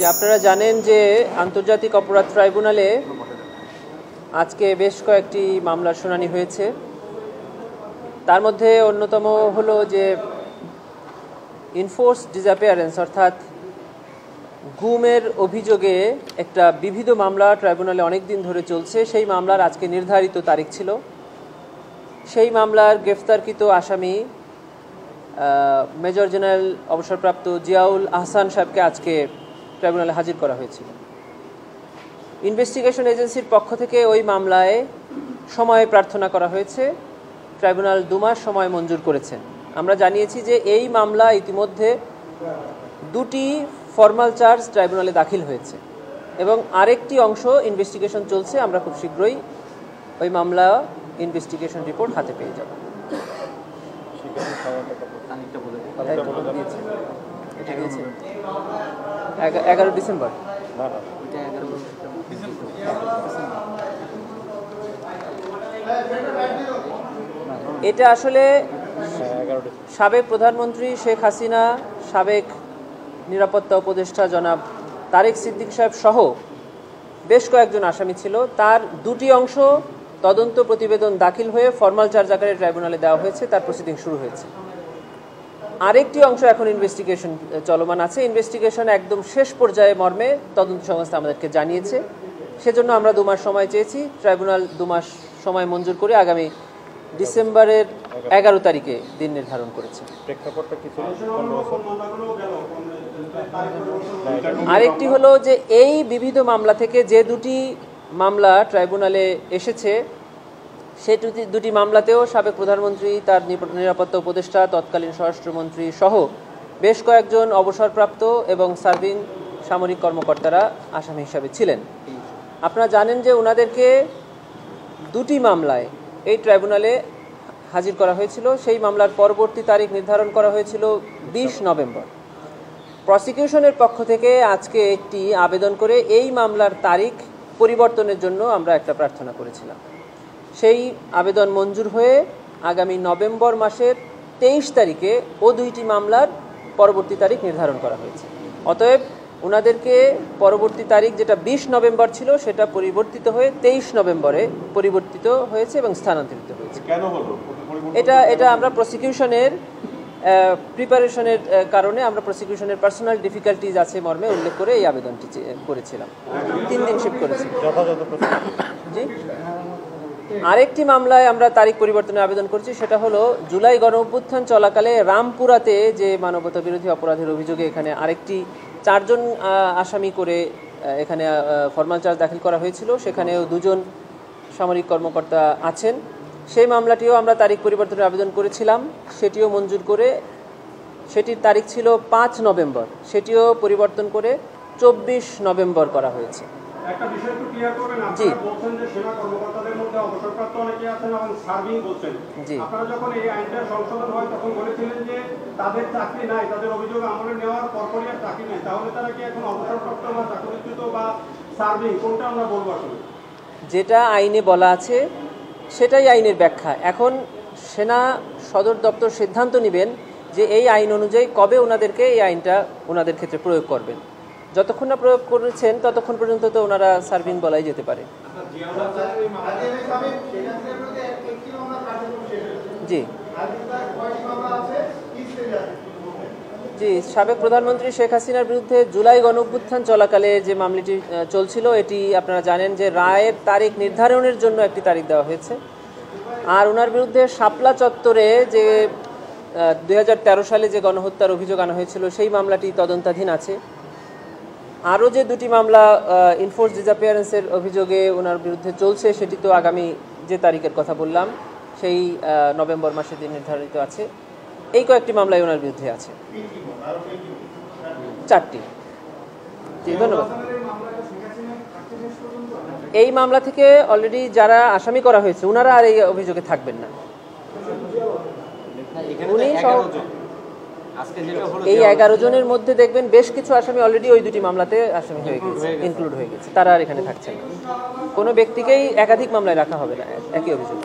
যে আপনারা জানেন যে আন্তর্জাতিক অপরাধ ট্রাইব্যুনালে আজকে বেশ কয়েকটি মামলার শুনানি হয়েছে। তার মধ্যে অন্যতম হলো যে ইনফোর্স ডিসঅ্যাপিয়ারেন্স অর্থাৎ গুমের অভিযোগে একটা বিবিধ মামলা ট্রাইব্যুনালে অনেক দিন ধরে চলছে। সেই মামলার আজকে নির্ধারিত তারিখ ছিল। সেই মামলার গ্রেফতারকৃত আসামি মেজর জেনারেল অবসরপ্রাপ্ত জিয়াউল আহসান সাহেবকে আজকে ট্রাইব্যুনালে হাজির করা হয়েছিল। ইনভেস্টিগেশন এজেন্সির পক্ষ থেকে ওই মামলায় সময় প্রার্থনা করা হয়েছে। ট্রাইব্যুনাল 2 মাস সময় মঞ্জুর করেছেন। আমরা জানিয়েছি যে এই মামলা ইতিমধ্যে 2টি ফর্মাল চার্জ ট্রাইব্যুনালে দাখিল হয়েছে এবং আরেকটি অংশ ইনভেস্টিগেশন চলছে। আমরা খুব শীঘ্রই ওই মামলা ইনভেস্টিগেশন রিপোর্ট হাতে পেয়ে যাব। এটা দিয়েছে 11 ডিসেম্বর। এটা আসলে সাবেক প্রধানমন্ত্রী শেখ হাসিনা, সাবেক নিরাপত্তা উপদেষ্টা জনাব তারেক সিদ্দিক সাহেব সহ বেশ কয়েকজন আসামি ছিল। তার 2টি অংশ তদন্ত প্রতিবেদন দাখিল হয়ে ফর্মাল চার্জ আকারে ট্রাইব্যুনালে দেওয়া হয়েছে, তার প্রসিডিং শুরু হয়েছে। আরেকটি অংশ এখন ইনভেস্টিগেশন চলমান আছে। ইনভেস্টিগেশন একদম শেষ পর্যায়ে মর্মে তদন্ত সংস্থা আমাদেরকে জানিয়েছে। সেজন্য আমরা 2 মাস সময় চেয়েছি। ট্রাইব্যুনাল 2 মাস সময় মঞ্জুর করে আগামী ডিসেম্বরের 11 তারিখে দিন নির্ধারণ করেছে। আরেকটি হলো যে এই বিবিধ মামলা থেকে যে 2টি মামলা ট্রাইব্যুনালে এসেছে সেই 2টি মামলাতেও সাবেক প্রধানমন্ত্রী, তার নিরাপত্তা উপদেষ্টা, তৎকালীন স্বরাষ্ট্রমন্ত্রী সহ বেশ কয়েকজন অবসরপ্রাপ্ত এবং সার্ভিং সামরিক কর্মকর্তারা আসামি হিসাবে ছিলেন। আপনারা জানেন যে ওনাদেরকে 2টি মামলায় এই ট্রাইব্যুনালে হাজির করা হয়েছিল। সেই মামলার পরবর্তী তারিখ নির্ধারণ করা হয়েছিল 20 নভেম্বর। প্রসিকিউশনের পক্ষ থেকে আজকে একটি আবেদন করে এই মামলার তারিখ পরিবর্তনের জন্য আমরা একটা প্রার্থনা করেছিলাম। সেই আবেদন মঞ্জুর হয়ে আগামী নভেম্বর মাসের 23 তারিখে ও 2টি মামলার পরবর্তী তারিখ নির্ধারণ করা হয়েছে। অতএব ওনাদেরকে পরবর্তী তারিখ যেটা 20 নভেম্বর ছিল সেটা পরিবর্তিত হয়ে 23 নভেম্বরে পরিবর্তিত হয়েছে এবং স্থানান্তরিত হয়েছে। কেন হলো? এটা আমরা প্রসিকিউশনের প্রিপারেশনের কারণে আমরা প্রসিকিউশনের পার্সোনাল ডিফিকাল্টিজ আছে মর্মে উল্লেখ করে এই আবেদনটি করেছিলাম। 3 দিন শিফট করেছি। জি, আরেকটি মামলায় আমরা তারিখ পরিবর্তনের আবেদন করছি। সেটা হলো জুলাই গণঅভ্যুত্থান চলাকালে রামপুরাতে যে মানবতা বিরোধী অপরাধের অভিযোগে এখানে আরেকটি 4 জন আসামি করে এখানে ফর্মাল চার্জ দাখিল করা হয়েছিল। সেখানেও 2 জন সামরিক কর্মকর্তা আছেন। সেই মামলাটিও আমরা তারিখ পরিবর্তনের আবেদন করেছিলাম, সেটিও মঞ্জুর করে সেটির তারিখ ছিল 5 নভেম্বর, সেটিও পরিবর্তন করে 24 নভেম্বর করা হয়েছে। একটা বিষয় একটু ক্লিয়ার করবেন। আপনারা বলছেন যে সেনা কর্মকর্তাদের মধ্যে অবসরপ্রাপ্ত অনেকে আছেন এবং সার্ভিং বলছেন। আপনারা যখন এই আইনটা সংশোধন হয় তখন বলেছিলেন যে তাদের চাকরি নাই, তাদের অভিযোগ আমলে নেওয়ার পরপরই আর চাকরি নেই। তাহলে তারা কি এখন অবসরপ্রাপ্ত বা চাকরিচ্যুত বা সার্ভিং, কোনটা আমরা বলবো? আসলে যেটা আইনে বলা আছে সেটাই আইনের ব্যাখ্যা। এখন সেনা সদর দপ্তর সিদ্ধান্ত নেবেন যে এই আইন অনুযায়ী কবে ওনাদেরকে এই আইনটা ওনাদের ক্ষেত্রে প্রয়োগ করবেন। যতক্ষণ না প্রয়োগ করেছেন ততক্ষণ পর্যন্ত তো ওনারা সার্ভিং বলাই যেতে পারে। জি জি, সাবেক প্রধানমন্ত্রী শেখ হাসিনার বিরুদ্ধে জুলাই গণঅভ্যুত্থান চলাকালে যে মামলাটি চলছিল এটি আপনারা জানেন যে রায়ের তারিখ নির্ধারণের জন্য একটি তারিখ দেওয়া হয়েছে। আর ওনার বিরুদ্ধে শাপলা চত্বরে যে 2013 সালে যে গণহত্যার অভিযোগ আনা হয়েছিল সেই মামলাটি তদন্তাধীন আছে। আরও যে 2টি মামলা ইনফোর্স ডিসঅ্যাপিয়ারেন্সের অভিযোগে ওনার বিরুদ্ধে চলছে সেটি তো আগামী যে তারিখের কথা বললাম সেই নভেম্বর মাসের দিন নির্ধারিত আছে। এই কয়েকটি মামলায় ওনার বিরুদ্ধে আছে, 4টি। জি, ধন্যবাদ। এই মামলা থেকে অলরেডি যারা আসামি করা হয়েছে ওনারা আর এই অভিযোগে থাকবেন না। উনি এই 11 জনের মধ্যে দেখবেন বেশ কিছু আসামি অলরেডি ওই 2টি মামলাতে আসামি হয়ে গেছে, ইনক্লুড হয়ে গেছে। তারা আর এখানে থাকছেন না। কোনো ব্যক্তিকেই একাধিক মামলায় রাখা হবে না একই অভিযোগ।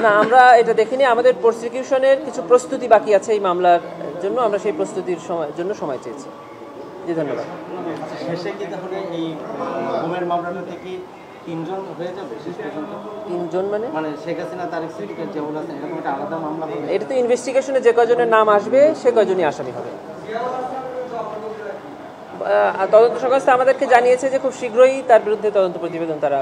না, আমরা এটা দেখিনি। আমাদের প্রসিকিউশনের কিছু প্রস্তুতি বাকি আছে এই মামলার জন্য, আমরা সেই প্রস্তুতির জন্য সময় চেয়েছি। জি, ধন্যবাদ। শেষে কি তাহলে এই গুমের মামলাটা থেকে 3 জন হয়ে যাবে শেষ পর্যন্ত? 3 জন মানে শেখ হাসিনা, তারেক সিদ্দিকের যেমন আছে এরকম একটা আলাদা মামলা হবে? এটা তো ইনভেস্টিগেশনে যে কজনের নাম আসবে সে কজনই আসামি হবে। তদন্ত সংস্থা আমাদেরকে জানিয়েছে যে খুব শীঘ্রই তার বিরুদ্ধে তদন্ত প্রতিবেদন তারা